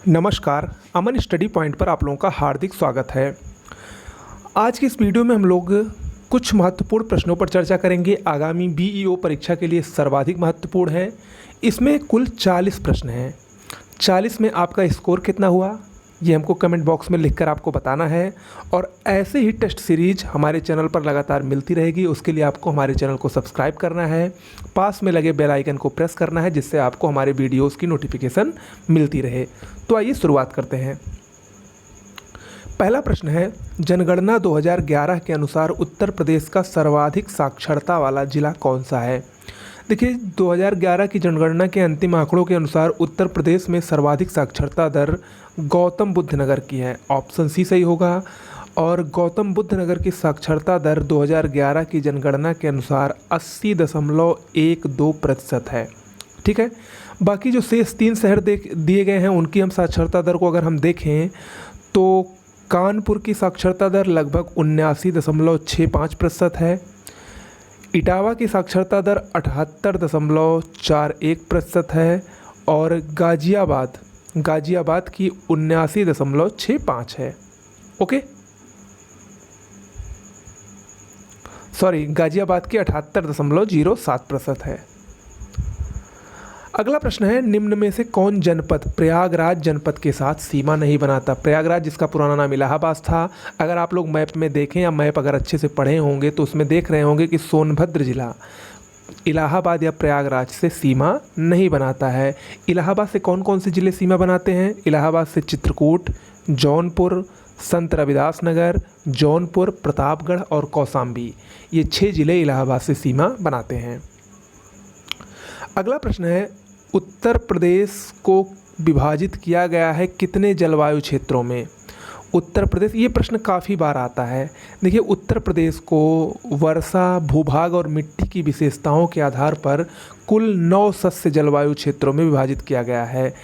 नमस्कार, अमन study point पर आप लोगों का हार्दिक स्वागत है। आज की इस वीडियो में हम लोग कुछ महत्वपूर्ण प्रश्नों पर चर्चा करेंगे। आगामी बीईओ परीक्षा के लिए सर्वाधिक महत्वपूर्ण है। इसमें कुल 40 प्रश्न हैं। 40 में आपका स्कोर कितना हुआ ये हमको कमेंट बॉक्स में लिखकर आपको बताना है। और ऐसे ही टेस्ट सीरीज हमारे चैनल पर लगातार मिलती रहेगी। उसके लिए आपको हमारे चैनल को सब्सक्राइब करना है, पास में लगे बेल आइकन को प्रेस करना है, जिससे आपको हमारे वीडियोस की नोटिफिकेशन मिलती रहे। तो आइए शुरुआत करते हैं। पहला प्रश्न है, जनगणना 2011 के अनुसार उत्तर प्रदेश का सर्वाधिक साक्षरता वाला जिला कौन सा है? देखिए, 2011 की जनगणना के अंतिम आंकड़ों के अनुसार उत्तर प्रदेश में सर्वाधिक साक्षरता दर गौतम बुद्ध नगर की है। ऑप्शन सी सही होगा। और गौतम बुद्ध नगर की साक्षरता दर 2011 की जनगणना के अनुसार 80.12% है। ठीक है, बाकी जो शेष 3 शहर दिए गए हैं उनकी हम साक्षरता दर को अगर हम देखें तो कानपुर की साक्षरता दर लगभग 79.65% है। इटावा की साक्षरता दर 78.41% है। और गाजियाबाद की 79.65 है। ओके, सॉरी, गाजियाबाद की 78.07% है। अगला प्रश्न है, निम्न में से कौन जनपद प्रयागराज जनपद के साथ सीमा नहीं बनाता? प्रयागराज जिसका पुराना नाम इलाहाबाद था। अगर आप लोग मैप में देखें या मैप अगर अच्छे से पढ़े होंगे तो उसमें देख रहे होंगे कि सोनभद्र जिला इलाहाबाद या प्रयागराज से सीमा नहीं बनाता है। इलाहाबाद से कौन कौन से ज़िले सीमा बनाते हैं? इलाहाबाद से चित्रकूट, जौनपुर, संत रविदास नगर, जौनपुर, प्रतापगढ़ और कौशाम्बी, ये 6 ज़िले इलाहाबाद से सीमा बनाते हैं। अगला प्रश्न है, उत्तर प्रदेश को विभाजित किया गया है कितने जलवायु क्षेत्रों में? उत्तर प्रदेश, ये प्रश्न काफ़ी बार आता है। देखिए, उत्तर प्रदेश को वर्षा, भूभाग और मिट्टी की विशेषताओं के आधार पर कुल 9 सस्य जलवायु क्षेत्रों में विभाजित किया गया है।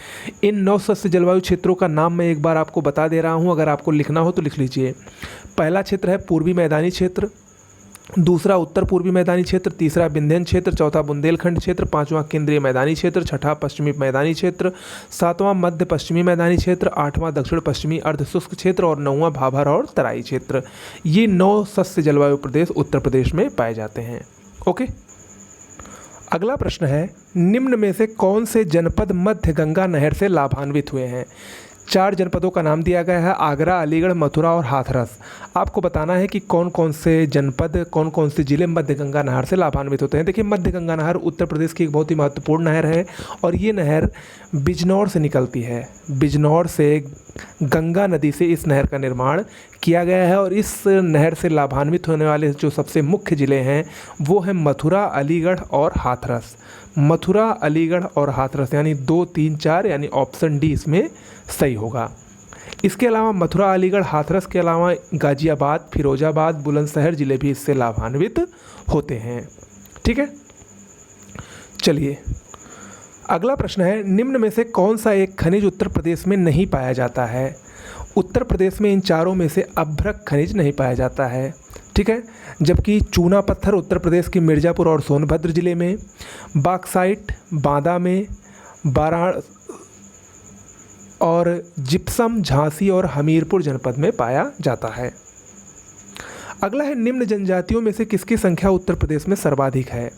इन 9 सस्य जलवायु क्षेत्रों का नाम मैं एक बार आपको बता दे रहा हूँ, अगर आपको लिखना हो तो लिख लीजिए। पहला क्षेत्र है पूर्वी मैदानी क्षेत्र, दूसरा उत्तर पूर्वी मैदानी क्षेत्र, तीसरा विंध्यन क्षेत्र, चौथा बुंदेलखंड क्षेत्र, पांचवा केंद्रीय मैदानी क्षेत्र, छठा पश्चिमी मैदानी क्षेत्र, सातवां मध्य पश्चिमी मैदानी क्षेत्र, आठवां दक्षिण पश्चिमी अर्धशुष्क क्षेत्र और नौवां भाभर और तराई क्षेत्र। ये 9 सस्य जलवायु प्रदेश उत्तर प्रदेश में पाए जाते हैं। ओके, अगला प्रश्न है, निम्न में से कौन से जनपद मध्य गंगा नहर से लाभान्वित हुए हैं? 4 जनपदों का नाम दिया गया है, आगरा, अलीगढ़, मथुरा और हाथरस। आपको बताना है कि कौन कौन से जनपद, कौन कौन से ज़िले मध्य गंगा नहर से लाभान्वित होते हैं। देखिए, मध्य गंगा नहर उत्तर प्रदेश की एक बहुत ही महत्वपूर्ण नहर है और ये नहर बिजनौर से निकलती है। बिजनौर से गंगा नदी से इस नहर का निर्माण किया गया है। और इस नहर से लाभान्वित होने वाले जो सबसे मुख्य ज़िले हैं वो हैं मथुरा, अलीगढ़ और हाथरस। मथुरा, अलीगढ़ और हाथरस, यानी 2, 3, 4, यानी ऑप्शन डी इसमें सही होगा। इसके अलावा मथुरा, अलीगढ़, हाथरस के अलावा गाजियाबाद, फिरोजाबाद, बुलंदशहर ज़िले भी इससे लाभान्वित होते हैं। ठीक है, चलिए अगला प्रश्न है, निम्न में से कौन सा एक खनिज उत्तर प्रदेश में नहीं पाया जाता है? उत्तर प्रदेश में इन चारों में से अभ्रक खनिज नहीं पाया जाता है। ठीक है, जबकि चूना पत्थर उत्तर प्रदेश के मिर्ज़ापुर और सोनभद्र ज़िले में, बॉक्साइट बांदा में, और जिप्सम झांसी और हमीरपुर जनपद में पाया जाता है। अगला है, निम्न जनजातियों में से किसकी संख्या उत्तर प्रदेश में सर्वाधिक है?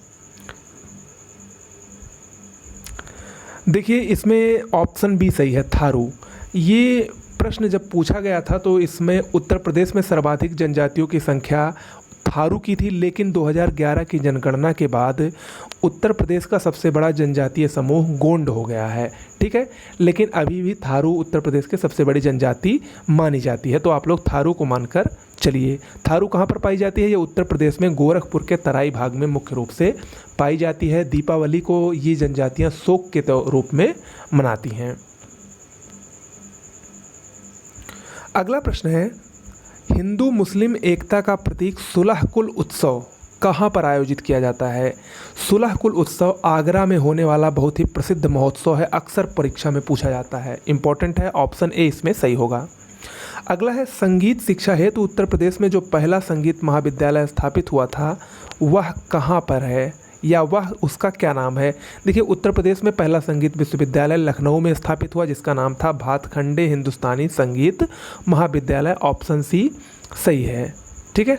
देखिए, इसमें ऑप्शन बी सही है, थारू। ये प्रश्न जब पूछा गया था तो इसमें उत्तर प्रदेश में सर्वाधिक जनजातियों की संख्या थारू की थी, लेकिन 2011 की जनगणना के बाद उत्तर प्रदेश का सबसे बड़ा जनजातीय समूह गोंड हो गया है। ठीक है, लेकिन अभी भी थारू उत्तर प्रदेश के सबसे बड़ी जनजाति मानी जाती है, तो आप लोग थारू को मानकर चलिए। थारू कहाँ पर पाई जाती है? ये उत्तर प्रदेश में गोरखपुर के तराई भाग में मुख्य रूप से पाई जाती है। दीपावली को ये जनजातियाँ शोक के रूप में मनाती हैं। अगला प्रश्न है, हिंदू मुस्लिम एकता का प्रतीक सुलह कुल उत्सव कहाँ पर आयोजित किया जाता है? सुलह कुल उत्सव आगरा में होने वाला बहुत ही प्रसिद्ध महोत्सव है, अक्सर परीक्षा में पूछा जाता है, इंपॉर्टेंट है। ऑप्शन ए इसमें सही होगा। अगला है, संगीत शिक्षा हेतु उत्तर प्रदेश में जो पहला संगीत महाविद्यालय स्थापित हुआ था वह कहाँ पर है? या वह उसका क्या नाम है। देखिए उत्तर प्रदेश में पहला संगीत विश्वविद्यालय लखनऊ में स्थापित हुआ जिसका नाम था भातखंडे हिंदुस्तानी संगीत महाविद्यालय। ऑप्शन सी सही है। ठीक है।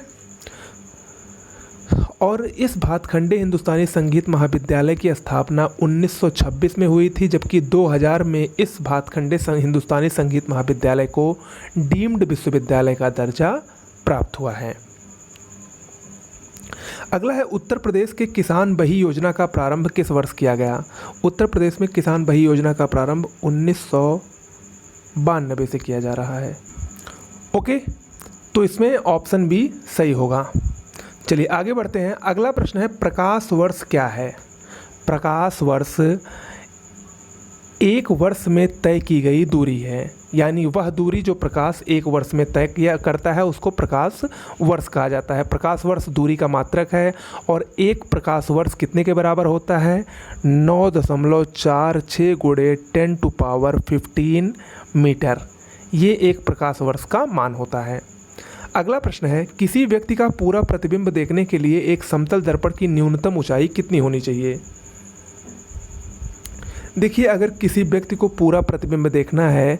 और इस भातखंडे हिंदुस्तानी संगीत महाविद्यालय की स्थापना 1926 में हुई थी, जबकि 2000 में इस भातखंडे हिंदुस्तानी संगीत महाविद्यालय को डीम्ड विश्वविद्यालय का दर्जा प्राप्त हुआ है। अगला है उत्तर प्रदेश के किसान बही योजना का प्रारंभ किस वर्ष किया गया। उत्तर प्रदेश में किसान बही योजना का प्रारंभ 1992 से किया जा रहा है। ओके, तो इसमें ऑप्शन बी सही होगा। चलिए आगे बढ़ते हैं। अगला प्रश्न है प्रकाश वर्ष क्या है। प्रकाश वर्ष एक वर्ष में तय की गई दूरी है, यानी वह दूरी जो प्रकाश एक वर्ष में तय किया करता है उसको प्रकाश वर्ष कहा जाता है। प्रकाश वर्ष दूरी का मात्रक है और एक प्रकाश वर्ष कितने के बराबर होता है 9.46 × 10⁻15 मीटर। ये एक प्रकाश वर्ष का मान होता है। अगला प्रश्न है किसी व्यक्ति का पूरा प्रतिबिंब देखने के लिए एक समतल दर्पण की न्यूनतम ऊंचाई कितनी होनी चाहिए। देखिए अगर किसी व्यक्ति को पूरा प्रतिबिंब देखना है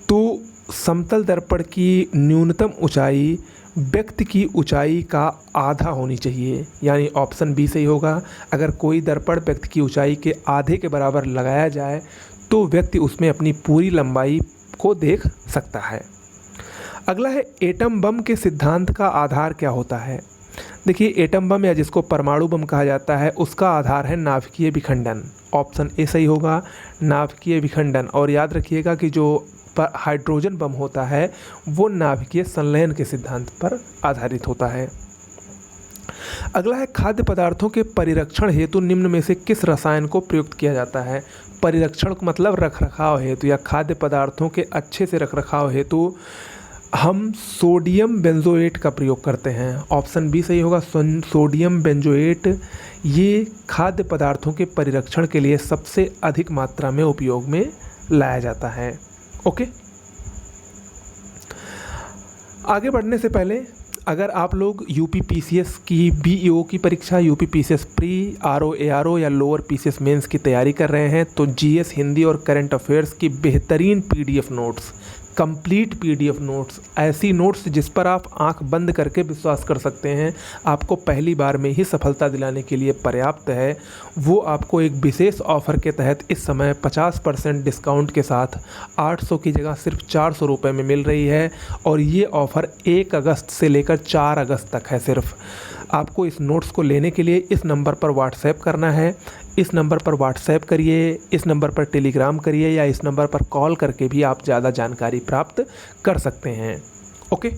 तो समतल दर्पण की न्यूनतम ऊंचाई व्यक्ति की ऊंचाई का आधा होनी चाहिए, यानी ऑप्शन बी सही होगा। अगर कोई दर्पण व्यक्ति की ऊंचाई के आधे के बराबर लगाया जाए तो व्यक्ति उसमें अपनी पूरी लंबाई को देख सकता है। अगला है एटम बम के सिद्धांत का आधार क्या होता है। देखिए एटम बम या जिसको परमाणु बम कहा जाता है उसका आधार है नाभिकीय विखंडन। ऑप्शन ए सही होगा, नाभिकीय विखंडन। और याद रखिएगा कि जो हाइड्रोजन बम होता है वो नाभिकीय संलयन के सिद्धांत पर आधारित होता है। अगला है खाद्य पदार्थों के परिरक्षण हेतु निम्न में से किस रसायन को प्रयुक्त किया जाता है। परिरक्षण का मतलब रखरखाव हेतु या खाद्य पदार्थों के अच्छे से रखरखाव हेतु हम सोडियम बेंजोएट का प्रयोग करते हैं। ऑप्शन बी सही होगा, सोडियम बेंजोएट ये खाद्य पदार्थों के परिरक्षण के लिए सबसे अधिक मात्रा में उपयोग में लाया जाता है। ओके, आगे बढ़ने से पहले अगर आप लोग यूपीपीसीएस की बीईओ की परीक्षा, यूपीपीसीएस प्री, आरओ एआरओ या लोअर पीसीएस मेंस की तैयारी कर रहे हैं तो जीएस हिंदी और करंट अफेयर्स की बेहतरीन PDF notes, complete PDF notes, ऐसी नोट्स जिस पर आप आंख बंद करके विश्वास कर सकते हैं आपको पहली बार में ही सफलता दिलाने के लिए पर्याप्त है, वो आपको एक विशेष ऑफ़र के तहत इस समय 50% डिस्काउंट के साथ 800 की जगह सिर्फ 400 रुपये में मिल रही है। और ये ऑफ़र 1 अगस्त से लेकर 4 अगस्त तक है। सिर्फ आपको इस नोट्स को लेने के लिए इस नंबर पर व्हाट्सएप करना है। इस नंबर पर व्हाट्सएप करिए, इस नंबर पर टेलीग्राम करिए या इस नंबर पर कॉल करके भी आप ज़्यादा जानकारी प्राप्त कर सकते हैं। ओके,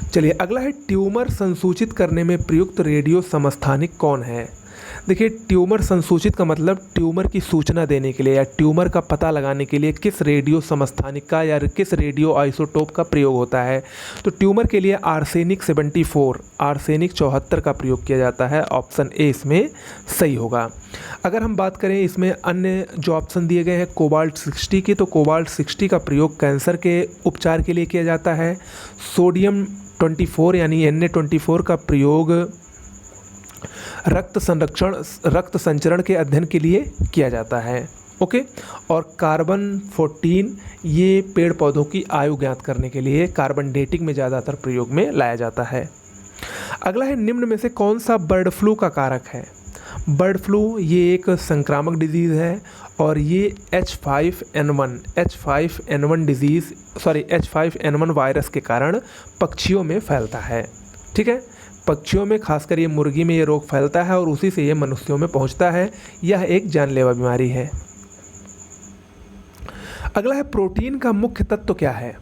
चलिए अगला है ट्यूमर संसूचित करने में प्रयुक्त रेडियो समस्थानिक कौन है। देखिए ट्यूमर संसूचित का मतलब ट्यूमर की सूचना देने के लिए या ट्यूमर का पता लगाने के लिए किस रेडियो समस्थानिक का या किस रेडियो आइसोटोप का प्रयोग होता है। तो ट्यूमर के लिए आर्सेनिक 74, आर्सेनिक 74 का प्रयोग किया जाता है। ऑप्शन ए इसमें सही होगा। अगर हम बात करें इसमें अन्य जो ऑप्शन दिए गए हैं कोबाल्ट 60 की, तो कोबाल्ट 60 का प्रयोग कैंसर के उपचार के लिए किया जाता है। सोडियम 24 यानी Na24 का प्रयोग रक्त संचरण के अध्ययन के लिए किया जाता है। ओके, और कार्बन 14 ये पेड़ पौधों की आयु ज्ञात करने के लिए कार्बन डेटिंग में ज़्यादातर प्रयोग में लाया जाता है। अगला है निम्न में से कौन सा बर्ड फ्लू का कारक है। बर्ड फ्लू ये एक संक्रामक डिजीज़ है और ये H5N1 वायरस के कारण पक्षियों में फैलता है। ठीक है, पक्षियों में खासकर ये मुर्गी में ये रोग फैलता है और उसी से ये मनुष्यों में पहुंचता है। यह एक जानलेवा बीमारी है। अगला है प्रोटीन का मुख्य तत्व क्या है।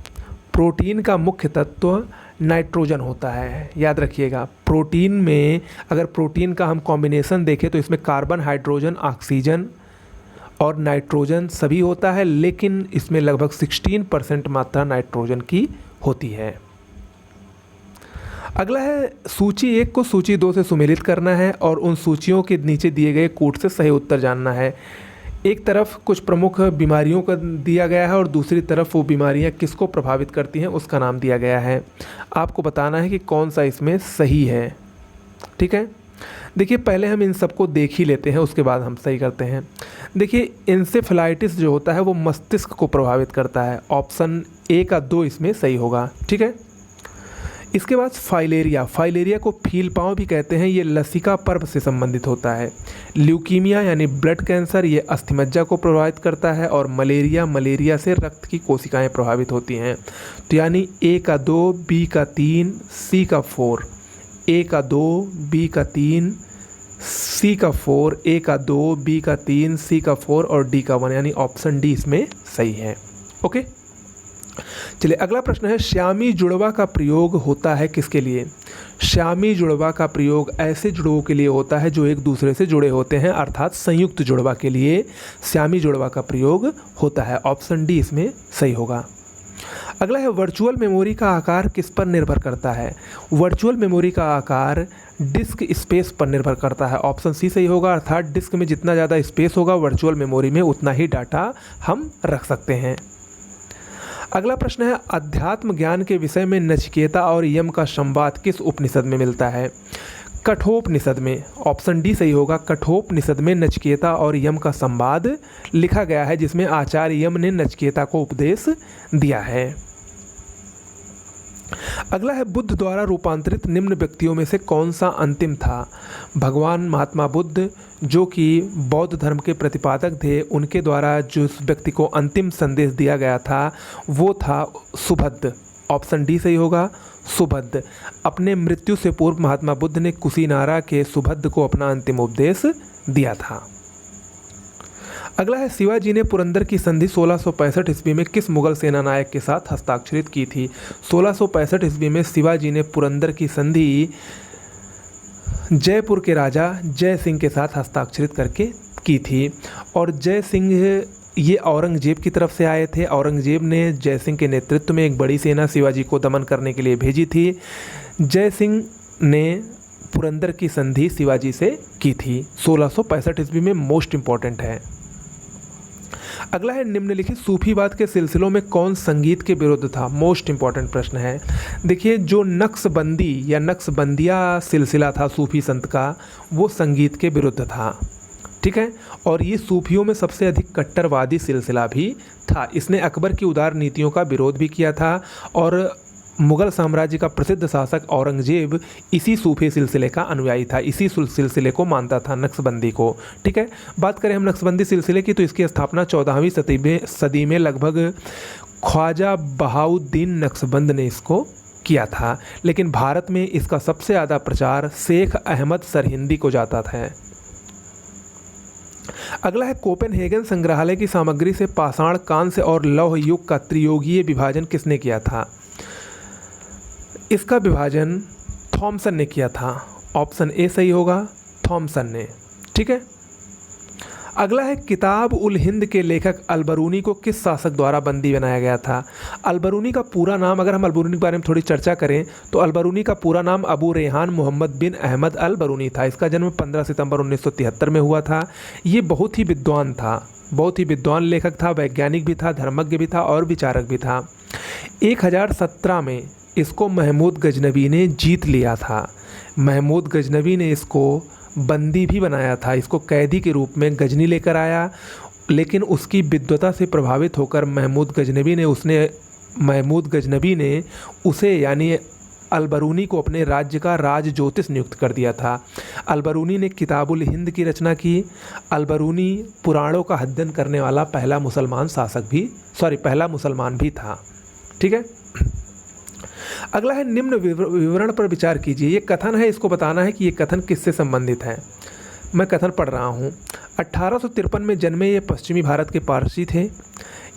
प्रोटीन का मुख्य तत्व नाइट्रोजन होता है। याद रखिएगा प्रोटीन में अगर प्रोटीन का हम कॉम्बिनेशन देखें तो इसमें कार्बन, हाइड्रोजन, ऑक्सीजन और नाइट्रोजन सभी होता है, लेकिन इसमें लगभग 16% मात्रा नाइट्रोजन की होती है। अगला है सूची 1 को सूची 2 से सुमेलित करना है और उन सूचियों के नीचे दिए गए कूट से सही उत्तर जानना है। एक तरफ कुछ प्रमुख बीमारियों का दिया गया है और दूसरी तरफ वो बीमारियां किसको प्रभावित करती हैं उसका नाम दिया गया है। आपको बताना है कि कौन सा इसमें सही है। ठीक है, देखिए पहले हम इन सबको देख ही लेते हैं, उसके बाद हम सही करते हैं। देखिए इंसेफेलाइटिस जो होता है वो मस्तिष्क को प्रभावित करता है। ऑप्शन ए का 2 इसमें सही होगा, ठीक है। इसके बाद फाइलेरिया, फाइलेरिया को फील पाँव भी कहते हैं, ये लसिका पर्व से संबंधित होता है। ल्यूकीमिया यानी ब्लड कैंसर, ये अस्थिमज्जा को प्रभावित करता है। और मलेरिया, मलेरिया से रक्त की कोशिकाएं प्रभावित होती हैं। तो यानी ए का 2, बी का 3, सी का 4। ए का 2, बी का 3, सी का 4, ए का 2, बी का 3, सी का 4 और डी का 1, यानी ऑप्शन डी इसमें सही है। ओके, चलिए अगला प्रश्न है, श्यामी जुड़वा का प्रयोग होता है किसके लिए? श्यामी जुड़वा का प्रयोग ऐसे जुड़वों के लिए होता है जो एक दूसरे से जुड़े होते हैं, अर्थात संयुक्त जुड़वा के लिए श्यामी जुड़वा का प्रयोग होता है। ऑप्शन डी इसमें सही होगा। अगला है, वर्चुअल मेमोरी का आकार किस पर निर्भर करता है? वर्चुअल मेमोरी का आकार डिस्क स्पेस पर निर्भर करता है। ऑप्शन सी सही होगा, अर्थात डिस्क में जितना ज़्यादा स्पेस होगा वर्चुअल मेमोरी में उतना ही डाटा हम रख सकते हैं। अगला प्रश्न है, अध्यात्म ज्ञान के विषय में नचिकेता और यम का संवाद किस उपनिषद में मिलता है? कठोपनिषद में। ऑप्शन डी सही होगा, कठोपनिषद में नचिकेता और यम का संवाद लिखा गया है, जिसमें आचार्य यम ने नचिकेता को उपदेश दिया है। अगला है, बुद्ध द्वारा रूपांतरित निम्न व्यक्तियों में से कौन सा अंतिम था? भगवान महात्मा बुद्ध जो कि बौद्ध धर्म के प्रतिपादक थे, उनके द्वारा जो व्यक्ति को अंतिम संदेश दिया गया था वो था सुभद्द। ऑप्शन डी सही होगा, सुभद्द। अपने मृत्यु से पूर्व महात्मा बुद्ध ने कुशीनारा के सुभद्द को अपना अंतिम उपदेश दिया था। अगला है, शिवाजी ने पुरंदर की संधि 1665 ईस्वी में किस मुगल सेना नायक के साथ हस्ताक्षरित की थी? 1665 ईस्वी में शिवाजी ने पुरंदर की संधि जयपुर के राजा जय सिंह के साथ हस्ताक्षरित करके की थी। और जय सिंह ये औरंगजेब की तरफ से आए थे। औरंगजेब ने जय सिंह के नेतृत्व में एक बड़ी सेना शिवाजी को दमन करने के लिए भेजी थी। जय सिंह ने पुरंदर की संधि शिवाजी से की थी 1665 ईस्वी में। मोस्ट इम्पॉर्टेंट है। अगला है, निम्नलिखित सूफीवाद के सिलसिलों में कौन संगीत के विरुद्ध था? मोस्ट इंपॉर्टेंट प्रश्न है। देखिए, जो नक्शबंदी या नक्शबंदिया सिलसिला था सूफी संत का, वो संगीत के विरुद्ध था, ठीक है। और ये सूफियों में सबसे अधिक कट्टरवादी सिलसिला भी था। इसने अकबर की उदार नीतियों का विरोध भी किया था और मुग़ल साम्राज्य का प्रसिद्ध शासक औरंगजेब इसी सूफी सिलसिले का अनुयायी था, इसी सिलसिले को मानता था, नक्शबंदी को, ठीक है। बात करें हम नक्शबंदी सिलसिले की, तो इसकी स्थापना 14वीं सदी में लगभग ख्वाजा बहाउद्दीन नक्शबंद ने इसको किया था। लेकिन भारत में इसका सबसे ज़्यादा प्रचार शेख अहमद सरहिंदी को जाता था। अगला है, कोपेनहेगन संग्रहालय की सामग्री से पाषाण, कांस्य और लौह युग का त्रियोगीय विभाजन किसने किया था? इसका विभाजन थॉमसन ने किया था। ऑप्शन ए सही होगा, थॉमसन ने, ठीक है। अगला है, किताब उल हिंद के लेखक अलबरूनी को किस शासक द्वारा बंदी बनाया गया था? अलबरूनी का पूरा नाम, अगर हम अलबरूनी के बारे में थोड़ी चर्चा करें तो अलबरूनी का पूरा नाम अबू रेहान मोहम्मद बिन अहमद अलबरूनी था। इसका जन्म 15 सितंबर 1973 में हुआ था। ये बहुत ही विद्वान था, बहुत ही विद्वान लेखक था, वैज्ञानिक भी था, धर्मज्ञ भी था और विचारक भी था। 1017 में इसको महमूद गजनबी ने जीत लिया था। महमूद गजनबी ने इसको बंदी भी बनाया था, इसको कैदी के रूप में गजनी लेकर आया। लेकिन उसकी विद्वता से प्रभावित होकर महमूद गजनबी ने उसे यानी अलबरूनी को अपने राज्य का राज ज्योतिष नियुक्त कर दिया था। अलबरूनी ने किताबुल हिंद की रचना की। अलबरूनी पुराणों का अध्ययन करने वाला पहला मुसलमान भी था, ठीक है। अगला है, निम्न विवरण पर विचार कीजिए। ये कथन है, इसको बताना है कि ये कथन किससे संबंधित है। मैं कथन पढ़ रहा हूँ। 1853 में जन्मे ये पश्चिमी भारत के पारसी थे।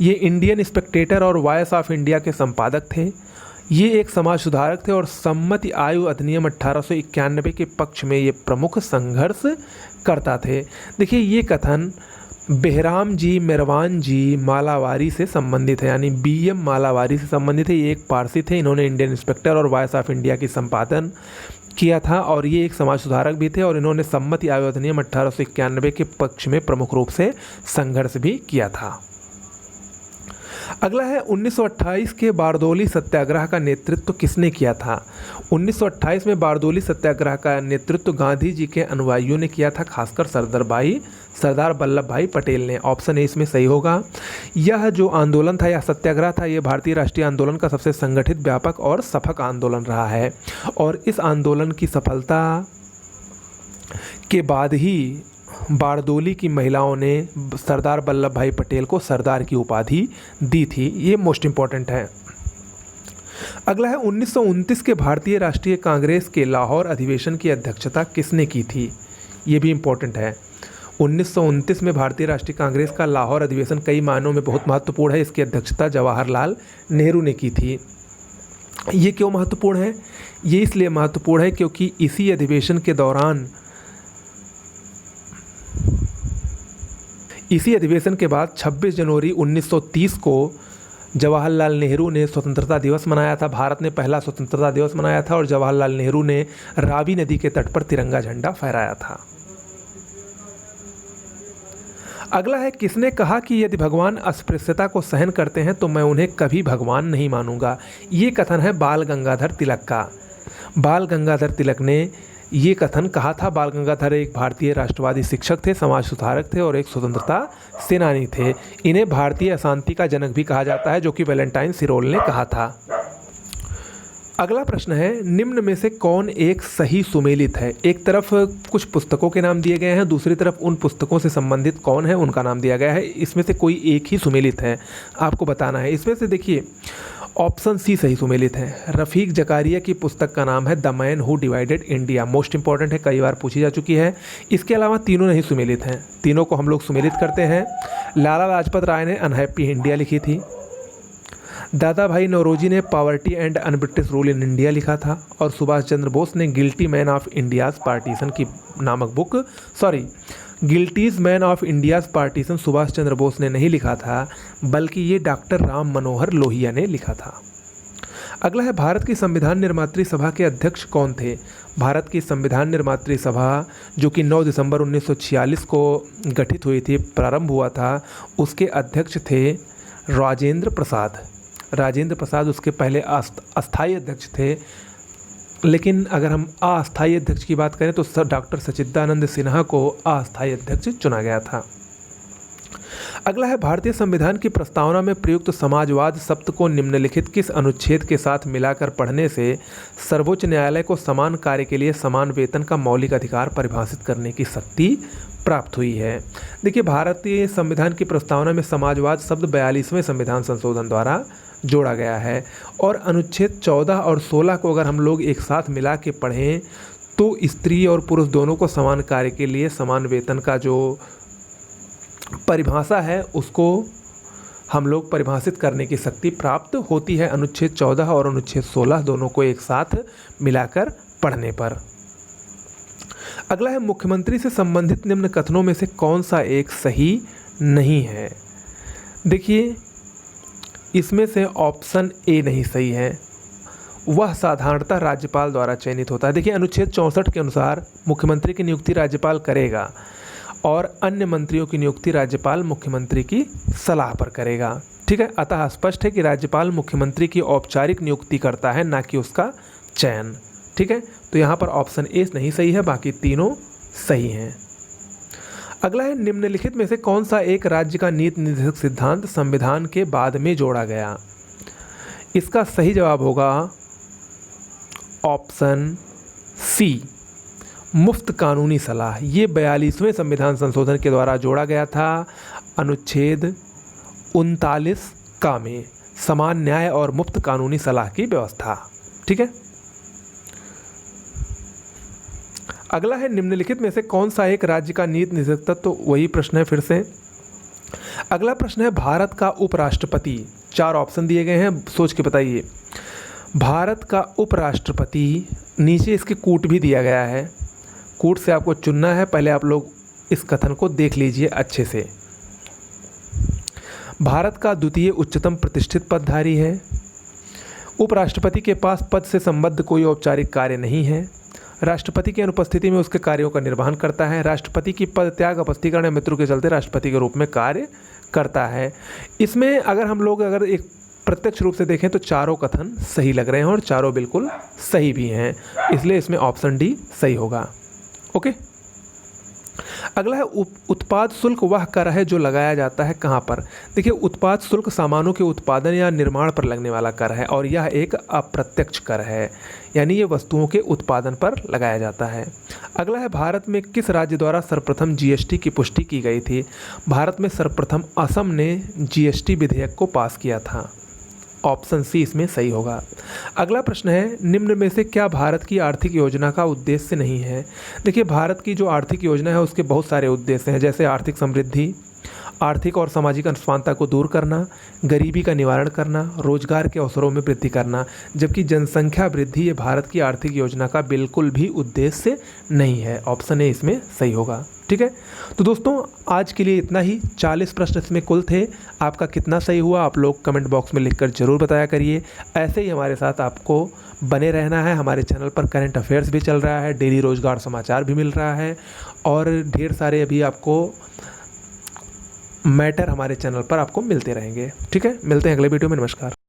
ये इंडियन स्पेक्टेटर और वॉइस ऑफ इंडिया के संपादक थे। ये एक समाज सुधारक थे और सम्मति आयु अधिनियम 1891 के पक्ष में ये प्रमुख संघर्ष करता थे। देखिए, ये कथन बेहराम जी मेरवान जी मालावारी से संबंधित है, यानी BM मालावारी से संबंधित है। ये एक पारसी थे, इन्होंने इंडियन इंस्पेक्टर और वॉइस ऑफ इंडिया की संपादन किया था और ये एक समाज सुधारक भी थे और इन्होंने सम्मति आयु अधिनियम 1891 के पक्ष में प्रमुख रूप से संघर्ष भी किया था। अगला है 1928 के बारदोली सत्याग्रह का नेतृत्व किसने किया था? 1928 में बारदोली सत्याग्रह का नेतृत्व गांधी जी के अनुयायियों ने किया था, खासकर सरदार वल्लभ भाई पटेल ने। ऑप्शन ए इसमें सही होगा। यह जो आंदोलन था, यह सत्याग्रह था, यह भारतीय राष्ट्रीय आंदोलन का सबसे संगठित, व्यापक और सफल आंदोलन रहा है। और इस आंदोलन की सफलता के बाद ही बारदोली की महिलाओं ने सरदार वल्लभ भाई पटेल को सरदार की उपाधि दी थी। ये मोस्ट इम्पॉर्टेंट है। अगला है 1929 के भारतीय राष्ट्रीय कांग्रेस के लाहौर अधिवेशन की अध्यक्षता किसने की थी? ये भी इम्पॉर्टेंट है। 1929 में भारतीय राष्ट्रीय कांग्रेस का लाहौर अधिवेशन कई मायनों में बहुत महत्वपूर्ण है। इसकी अध्यक्षता जवाहरलाल नेहरू ने की थी। ये क्यों महत्वपूर्ण है? ये इसलिए महत्वपूर्ण है क्योंकि इसी अधिवेशन के दौरान, इसी अधिवेशन के बाद 26 जनवरी 1930 को जवाहरलाल नेहरू ने स्वतंत्रता दिवस मनाया था। भारत ने पहला स्वतंत्रता दिवस मनाया था और जवाहरलाल नेहरू ने रावी नदी के तट पर तिरंगा झंडा फहराया था। अगला है, किसने कहा कि यदि भगवान अस्पृश्यता को सहन करते हैं तो मैं उन्हें कभी भगवान नहीं मानूंगा? ये कथन है बाल गंगाधर तिलक का। बाल गंगाधर तिलक ने ये कथन कहा था। बाल गंगाधर एक भारतीय राष्ट्रवादी शिक्षक थे, समाज सुधारक थे और एक स्वतंत्रता सेनानी थे। इन्हें भारतीय अशांति का जनक भी कहा जाता है, जो कि वैलेंटाइन सिरोल ने कहा था। अगला प्रश्न है, निम्न में से कौन एक सही सुमेलित है? एक तरफ कुछ पुस्तकों के नाम दिए गए हैं, दूसरी तरफ उन पुस्तकों से संबंधित कौन है उनका नाम दिया गया है। इसमें से कोई एक ही सुमेलित है, आपको बताना है। इसमें से देखिए, ऑप्शन सी सही सुमेलित है। रफ़ीक जकारिया की पुस्तक का नाम है the man who divided India. Most important है, कई बार पूछी जा चुकी है। इसके अलावा तीनों नहीं सुमेलित हैं, तीनों को हम लोग सुमेलित करते हैं। लाला लाजपत राय ने अनहैप्पी इंडिया लिखी थी। दादा भाई नौरोजी ने poverty and unBritish rule in India लिखा था। और सुभाष चंद्र बोस ने guilty man of India's partition की नामक book, guilty's man of India's partition Subhash Chandra Bose ने नहीं लिखा था, बल्कि ये डॉक्टर राम मनोहर लोहिया ने लिखा था। अगला है, भारत की संविधान निर्मात्री सभा के अध्यक्ष कौन थे? भारत की संविधान निर्मात्री सभा, जो कि 9 दिसंबर 1946 को गठित हुई थी, प्रारंभ हुआ था, उसके अध्यक्ष थे राजेंद्र प्रसाद। राजेंद्र प्रसाद उसके पहले अस्थायी अध्यक्ष थे, लेकिन अगर हम अस्थायी अध्यक्ष की बात करें तो डॉक्टर सच्चिदानंद सिन्हा को अस्थायी अध्यक्ष चुना गया था। अगला है, भारतीय संविधान की प्रस्तावना में प्रयुक्त समाजवाद शब्द को निम्नलिखित किस अनुच्छेद के साथ मिलाकर पढ़ने से सर्वोच्च न्यायालय को समान कार्य के लिए समान वेतन का मौलिक अधिकार परिभाषित करने की शक्ति प्राप्त हुई है? देखिए, भारतीय संविधान की प्रस्तावना में समाजवाद शब्द 42वें संविधान संशोधन द्वारा जोड़ा गया है। और अनुच्छेद 14 और 16 को अगर हम लोग एक साथ मिला के पढ़ें तो स्त्री और पुरुष दोनों को समान कार्य के लिए समान वेतन का जो परिभाषा है उसको हम लोग परिभाषित करने की शक्ति प्राप्त होती है अनुच्छेद 14 और अनुच्छेद 16 दोनों को एक साथ मिलाकर पढ़ने पर। अगला है, मुख्यमंत्री से संबंधित निम्न कथनों में से कौन सा एक सही नहीं है? देखिए, इसमें से ऑप्शन ए नहीं सही है। वह साधारणतः राज्यपाल द्वारा चयनित होता है। देखिए, अनुच्छेद 64 के अनुसार मुख्यमंत्री की नियुक्ति राज्यपाल करेगा और अन्य मंत्रियों की नियुक्ति राज्यपाल मुख्यमंत्री की सलाह पर करेगा। ठीक है, अतः स्पष्ट है कि राज्यपाल मुख्यमंत्री की औपचारिक नियुक्ति करता है, ना कि उसका चयन। ठीक है, तो यहाँ पर ऑप्शन ए नहीं सही है, बाकी तीनों सही हैं। अगला है, निम्नलिखित में से कौन सा एक राज्य का नीति निर्देशक सिद्धांत संविधान के बाद में जोड़ा गया? इसका सही जवाब होगा ऑप्शन सी, मुफ्त कानूनी सलाह। ये 42वें संविधान संशोधन के द्वारा जोड़ा गया था अनुच्छेद 39 का में समान न्याय और मुफ्त कानूनी सलाह की व्यवस्था। ठीक है, अगला है, निम्नलिखित में से कौन सा एक राज्य का नीति निर्देशक तत्व? तो वही प्रश्न है फिर से। अगला प्रश्न है, भारत का उपराष्ट्रपति, 4 ऑप्शन दिए गए हैं, सोच के बताइए। भारत का उपराष्ट्रपति, नीचे इसके कूट भी दिया गया है, कूट से आपको चुनना है। पहले आप लोग इस कथन को देख लीजिए अच्छे से। भारत का द्वितीय उच्चतम प्रतिष्ठित पदधारी है। उपराष्ट्रपति के पास पद से संबद्ध कोई औपचारिक कार्य नहीं है। राष्ट्रपति की अनुपस्थिति में उसके कार्यों का निर्वहन करता है। राष्ट्रपति की पद त्याग, अपस्तीकरण या मृत्यु के चलते राष्ट्रपति के रूप में कार्य करता है। इसमें अगर हम लोग अगर एक प्रत्यक्ष रूप से देखें तो चारों कथन सही लग रहे हैं और चारों बिल्कुल सही भी हैं, इसलिए इसमें ऑप्शन डी सही होगा। ओके, अगला है उत्पाद शुल्क वह कर है जो लगाया जाता है कहाँ पर। देखिए, उत्पाद शुल्क सामानों के उत्पादन या निर्माण पर लगने वाला कर है और यह एक अप्रत्यक्ष कर है, यानी ये वस्तुओं के उत्पादन पर लगाया जाता है। अगला है भारत में किस राज्य द्वारा सर्वप्रथम जीएसटी की पुष्टि की गई थी। भारत में सर्वप्रथम असम ने जीएसटी विधेयक को पास किया था। ऑप्शन सी इसमें सही होगा। अगला प्रश्न है, निम्न में से क्या भारत की आर्थिक योजना का उद्देश्य नहीं है। देखिए, भारत की जो आर्थिक योजना है उसके बहुत सारे उद्देश्य हैं, जैसे आर्थिक समृद्धि, आर्थिक और सामाजिक असमानता को दूर करना, गरीबी का निवारण करना, रोजगार के अवसरों में वृद्धि करना, जबकि जनसंख्या वृद्धि ये भारत की आर्थिक योजना का बिल्कुल भी उद्देश्य नहीं है। ऑप्शन ए इसमें सही होगा। ठीक है, तो दोस्तों आज के लिए इतना ही। 40 प्रश्न इसमें कुल थे। आपका कितना सही हुआ आप लोग कमेंट बॉक्स में लिखकर ज़रूर बताया करिए। ऐसे ही हमारे साथ आपको बने रहना है। हमारे चैनल पर करंट अफेयर्स भी चल रहा है, डेली रोजगार समाचार भी मिल रहा है और ढेर सारे अभी आपको मैटर हमारे चैनल पर आपको मिलते रहेंगे। ठीक है, मिलते हैं अगले वीडियो में। नमस्कार।